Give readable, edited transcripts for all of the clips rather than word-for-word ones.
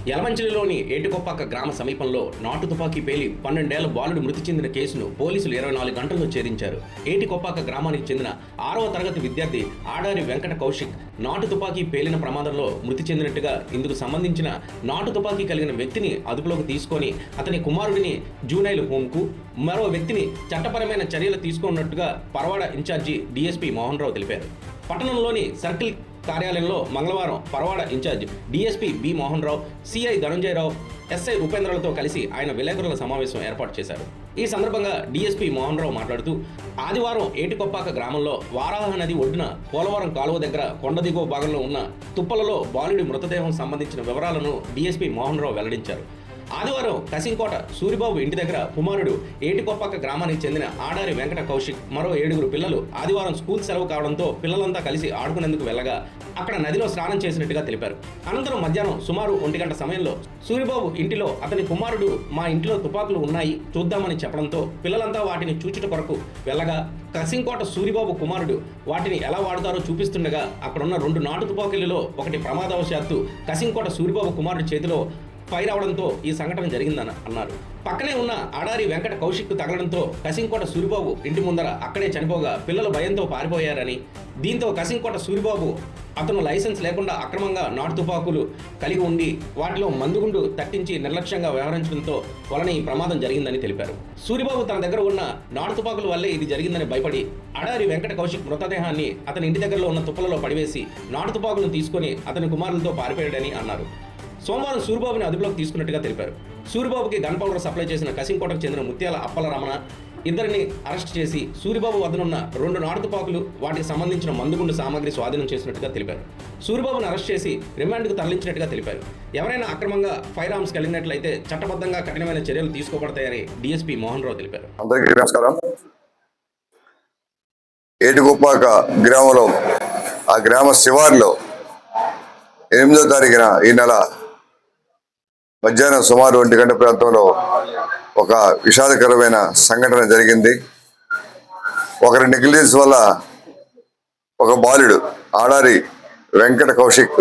యలమంచిలిలోని ఏటికొప్పాక గ్రామ సమీపంలో నాటు తుపాకీ పేలి 12 ఏళ్ల బాలుడు మృతి చెందిన కేసును పోలీసులు 24 గంటల్లో ఛేదించారు. ఏటికొప్పాక గ్రామానికి చెందిన 6వ తరగతి విద్యార్థి ఆడారి వెంకట కౌశిక్ నాటు తుపాకీ పేలిన ప్రమాదంలో మృతి చెందినట్టుగా ఇందుకు సంబంధించిన నాటు తుపాకీ కలిగిన వ్యక్తిని అదుపులోకి తీసుకొని అతని కుమారుడిని జూనైల్ హోంకు, మరో వ్యక్తిని చట్టపరమైన చర్యలు తీసుకున్నట్టుగా పరవాడ ఇన్ఛార్జి డీఎస్పీ మోహన్ రావు తెలిపారు. పట్టణంలోని సర్కిల్ కార్యాలయంలో మంగళవారం Paravada in charge DSP B Mohan Rao, CI Dhananjayarao, SI ఉపేంద్రలతో కలిసి ఆయన విలేకరుల సమావేశం ఏర్పాటు చేశారు. ఈ సందర్భంగా డీఎస్పీ మోహన్ రావు మాట్లాడుతూ, ఆదివారం ఏటికొప్పాక గ్రామంలో వారాహ నది ఒడ్డున పోలవరం కాలువ దగ్గర కొండ దిగువ భాగంలో ఉన్న తుప్పలలో బాలుడి మృతదేహం సంబంధించిన వివరాలను డీఎస్పీ మోహన్ రావు వెల్లడించారు. ఆదివారం కసింకోట సూరిబాబు ఇంటి దగ్గర కుమారుడు ఏటికొప్పాక గ్రామానికి చెందిన ఆడారి వెంకట కౌశిక్ మరో 7 పిల్లలు ఆదివారం స్కూల్ సెలవు కావడంతో పిల్లలంతా కలిసి ఆడుకునేందుకు వెళ్ళగా అక్కడ నదిలో స్నానం చేసినట్టుగా తెలిపారు. అనంతరం మధ్యాహ్నం సుమారు 1 గంట సమయంలో సూరిబాబు ఇంటిలో అతని కుమారుడు మా ఇంటిలో తుపాకులు ఉన్నాయి చూద్దామని చెప్పడంతో పిల్లలంతా వాటిని చూచుట కొరకు వెళ్ళగా కసింకోట సూరిబాబు కుమారుడు వాటిని ఎలా వాడుతారో చూపిస్తుండగా అక్కడున్న 2 నాటు తుపాకీలలో ఒకటి ప్రమాదవశాత్తు కసింకోట సూరిబాబు కుమారుడి చేతిలో ఫైర్ అవడంతో ఈ సంఘటన జరిగిందని అన్నారు. పక్కనే ఉన్న ఆడారి వెంకట కౌశిక్ తగలడంతో కసింకోట సూరిబాబు ఇంటి ముందర అక్కడే చనిపోగా పిల్లలు భయంతో పారిపోయారని, దీంతో కసింకోట సూరిబాబు అతను లైసెన్స్ లేకుండా అక్రమంగా నాటు తుపాకులు కలిగి ఉండి వాటిలో మందుగుండు తట్టించి నిర్లక్ష్యంగా వ్యవహరించడంతో వలన ఈ ప్రమాదం జరిగిందని తెలిపారు. సూరిబాబు తన దగ్గర ఉన్న నాటు తుపాకుల వల్లే ఇది జరిగిందని భయపడి ఆడారి వెంకట కౌశిక్ మృతదేహాన్ని అతని ఇంటి దగ్గరలో ఉన్న తుప్పలలో పడివేసి నాటు తుపాకులను తీసుకొని అతని కుమారులతో పారిపోయాడని అన్నారు. సోమవారం సూరిబాబుని అదుపులోకి తీసుకున్నట్టుగా తెలిపారు. సూరిబాబుకి గన్ పౌడర్ సప్లై చేసిన కసింకోటకు చెందిన ముత్యాల అప్పల రమణ ఇద్దరిని అరెస్ట్ చేసి సూరిబాబు వద్దనున్న 2 నాటు తుపాకులు వాటికి సంబంధించిన మందుగుండు సామాగ్రి స్వాధీనం చేసినట్టుగా తెలిపారు. సూరిబాబును అరెస్ట్ చేసి రిమాండ్కు తరలించినట్టుగా తెలిపారు. ఎవరైనా అక్రమంగా ఫైర్ ఆర్మ్స్ కలిగినట్లయితే చట్టబద్ధంగా కఠినమైన చర్యలు తీసుకోబడతాయని డీఎస్పీ మోహన్ రావు తెలిపారు. అందరికీ నమస్కారం. ఏటికొప్పాక గ్రామంలో ఆ గ్రామ శివార్లో 8వ తారీఖున ఈ నెల మధ్యాహ్నం సుమారు 1 గంట ప్రాంతంలో ఒక విషాదకరమైన సంఘటన జరిగింది. ఒకరి నెగ్లిజెన్స్ వల్ల ఒక బాలుడు ఆడారి వెంకట కౌశిక్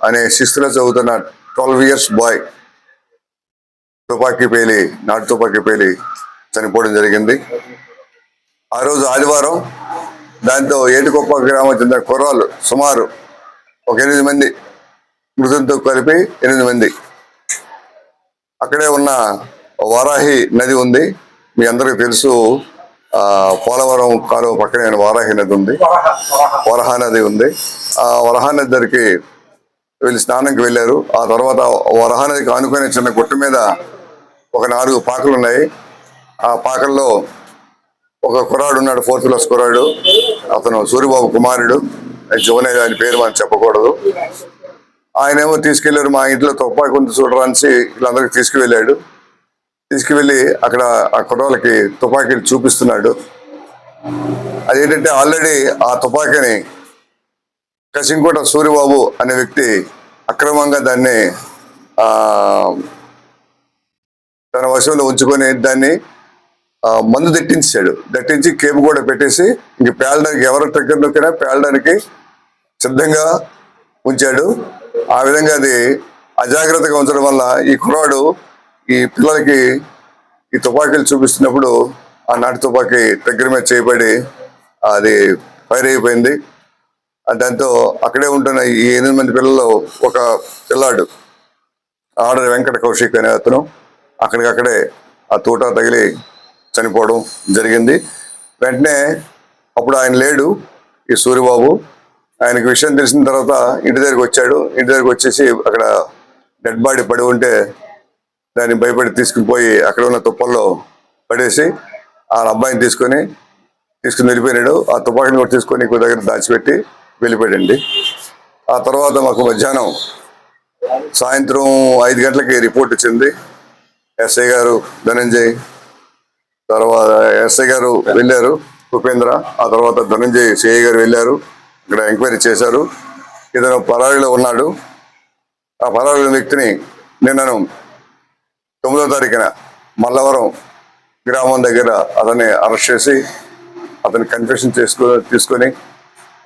అనే 6th చదువుతున్న 12 years బాయ్ నాటు తుపాకీ పేలి చనిపోవడం జరిగింది. ఆ రోజు ఆదివారం. దాంతో ఏటికొప్పాక గ్రామం చెందిన కుర్రాళ్ళు సుమారు ఒక 8 మంది, మృతులతో కలిపి 8 మంది. అక్కడే ఉన్న వారాహి నది ఉంది, మీ అందరికీ తెలుసు. పోలవరం కాలువ పక్కనే వారాహి నది ఉంది, వరహా నది ఉంది. ఆ వరహా నది దగ్గరికి వీళ్ళు స్నానంకి వెళ్ళారు. ఆ తర్వాత వరహా నదికి ఆనుకునే చిన్న గుట్ట మీద ఒక 4 పాకలు ఉన్నాయి. ఆ పాకల్లో ఒక కుర్రాడు ఉన్నాడు, 4th class కుర్రాడు. అతను సూరిబాబు కుమారుడు, జోనే ఆయన పేరు మనం చెప్పకూడదు. ఆయనేమో తీసుకెళ్లారు, మా ఇంట్లో తుపాకి ఉంది చూడరానిసి వీళ్ళందరికీ తీసుకువెళ్ళి అక్కడ ఆ కుర్రాళ్ళకి తుపాకీలు చూపిస్తున్నాడు. అదేంటంటే ఆల్రెడీ ఆ తుపాకీని కసింకోట సూరిబాబు అనే వ్యక్తి అక్రమంగా దాన్ని తన వశంలో ఉంచుకొని దాన్ని మందు దట్టించి కేపు కూడా పెట్టేసి ఇంక పేలడానికి ఎవరి దగ్గర నొక్కినా పేలడానికి సిద్ధంగా ఉంచాడు. ఆ విధంగా అది అజాగ్రత్తగా ఉంచడం వల్ల ఈ కుర్రాడు ఈ పిల్లలకి ఈ తుపాకీలు చూపిస్తున్నప్పుడు ఆ నాటు తుపాకీ దగ్గర మీద చేయబడి అది ఫైర్ అయిపోయింది. దాంతో అక్కడే ఉంటున్న ఈ 8 మంది పిల్లలు ఒక పిల్లాడు ఆడారి వెంకట కౌశిక్ అనే అతను అక్కడికక్కడే ఆ తూట తగిలి చనిపోవడం జరిగింది. వెంటనే అప్పుడు ఆయన లేడు, ఈ సూరిబాబు. ఆయనకు విషయం తెలిసిన తర్వాత ఇంటి దగ్గరికి వచ్చాడు. ఇంటి దగ్గరికి వచ్చేసి అక్కడ డెడ్ బాడీ పడి ఉంటే దాన్ని భయపడి తీసుకుని పోయి అక్కడ ఉన్న తుప్పల్లో పడేసి ఆ అబ్బాయిని తీసుకుని వెళ్ళిపోయాడు. ఆ తుపాకీని కూడా తీసుకొని ఇంకో దగ్గర దాచిపెట్టి వెళ్ళిపోయాడండి. ఆ తర్వాత మాకు మధ్యాహ్నం సాయంత్రం 5 గంటలకి రిపోర్ట్ వచ్చింది. ఎస్ఐ గారు ధనంజయ్, తర్వాత ఎస్ఐ గారు వెళ్ళారు ఉపేంద్ర, ఆ తర్వాత ధనంజయ్ సిఐ గారు వెళ్ళారు. ఇక్కడ ఎంక్వైరీ చేశారు. ఇతను పరారీలో ఉన్నాడు. ఆ పరారీ వ్యక్తిని నిన్నను 9వ తారీఖున మల్లవరం గ్రామం దగ్గర అతన్ని అరెస్ట్ చేసి అతని కన్ఫెషన్ తీసుకొని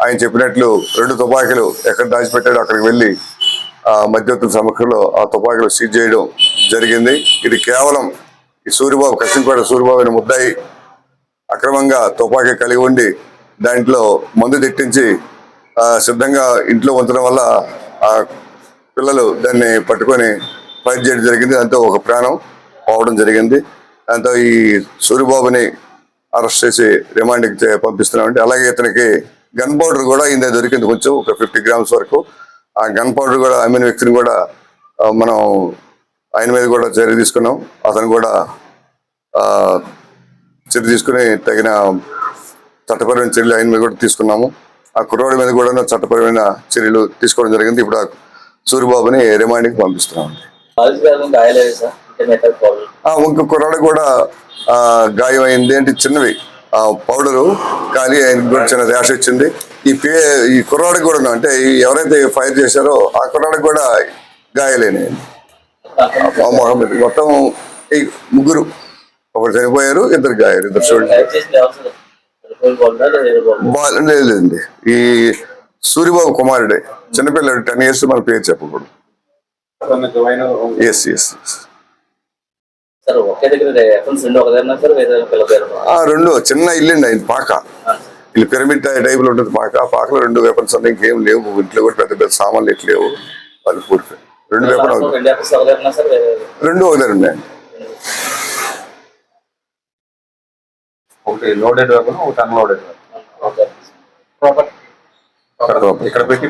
ఆయన చెప్పినట్లు 2 తుపాకీలు ఎక్కడ దాచిపెట్టాడో అక్కడికి వెళ్ళి మధ్యవర్తుల సమక్షంలో ఆ తుపాకీలు సీజ్ చేయడం జరిగింది. ఇది కేవలం ఈ సూరిబాబు, కసింపేట సూరిబాబు అనే ముద్దాయి అక్రమంగా తుపాకీ కలిగి ఉండి దాంట్లో మందు తెట్టించి సిద్ధంగా ఇంట్లో ఉంచడం వల్ల ఆ పిల్లలు దాన్ని పట్టుకొని ఫైట్ చేయడం జరిగింది. దాంతో ఒక ప్రాణం పోవడం జరిగింది. దాంతో ఈ సూరిబాబుని అరెస్ట్ చేసి రిమాండ్కి పంపిస్తున్నామండి. అలాగే ఇతనికి గన్ పౌడర్ కూడా ఇందులో దొరికింది, కొంచెం ఒక 50 grams వరకు. ఆ గన్ పౌడర్ కూడా అమ్మిన వ్యక్తిని కూడా మనం ఆయన మీద కూడా చర్య తీసుకున్నాం. అతను కూడా చర్య తీసుకుని తగిన చట్టపరమైన చర్యలు ఆయన మీద కూడా తీసుకున్నాము. ఆ కుర్రాడి మీద కూడా చట్టపరమైన చర్యలు తీసుకోవడం జరిగింది. ఇప్పుడు ఆ సూరిబాబుని రిమాండ్కి పంపిస్తున్నాం. ఇంకో కుర్రాడు కూడా గాయమైంది. అంటే చిన్నవి పౌడరు కానీ ఆయనకు కూడా చిన్న ర్యాష్ వచ్చింది. ఈ కుర్రాడికి కూడా అంటే ఎవరైతే ఫైర్ చేశారో ఆ కుర్రాడికి కూడా గాయాలైనాయండి. మొత్తం ఈ ముగ్గురు, ఒకరు చనిపోయారు, ఇద్దరు గాయారు. ఇద్దరు చూడండి. లేదండి, ఈ సూరిబాబు కుమారుడే, చిన్నపిల్లడు, 10 years. మన పేరు చెప్పకూడదు. ఎస్ రెండు చిన్న ఇల్లండి ఆయన, పాక ఇల్లు, పిరమిడ్ టైప్ లో ఉంటుంది పాక. పాకలో 2 weapons ఉన్నాయి, ఇంకేం లేవు. ఇంట్లో కూడా పెద్ద పెద్ద సామాన్లు ఎట్లు లేవు. వాళ్ళు పూర్తి 2 weapons రెండు ఒకటే ఉన్నాయండి. ఒకటి లోడెడ్ వెపన్, ఒకటి అన్లోడెడ్ వెపన్. ఇక్కడ పెట్టి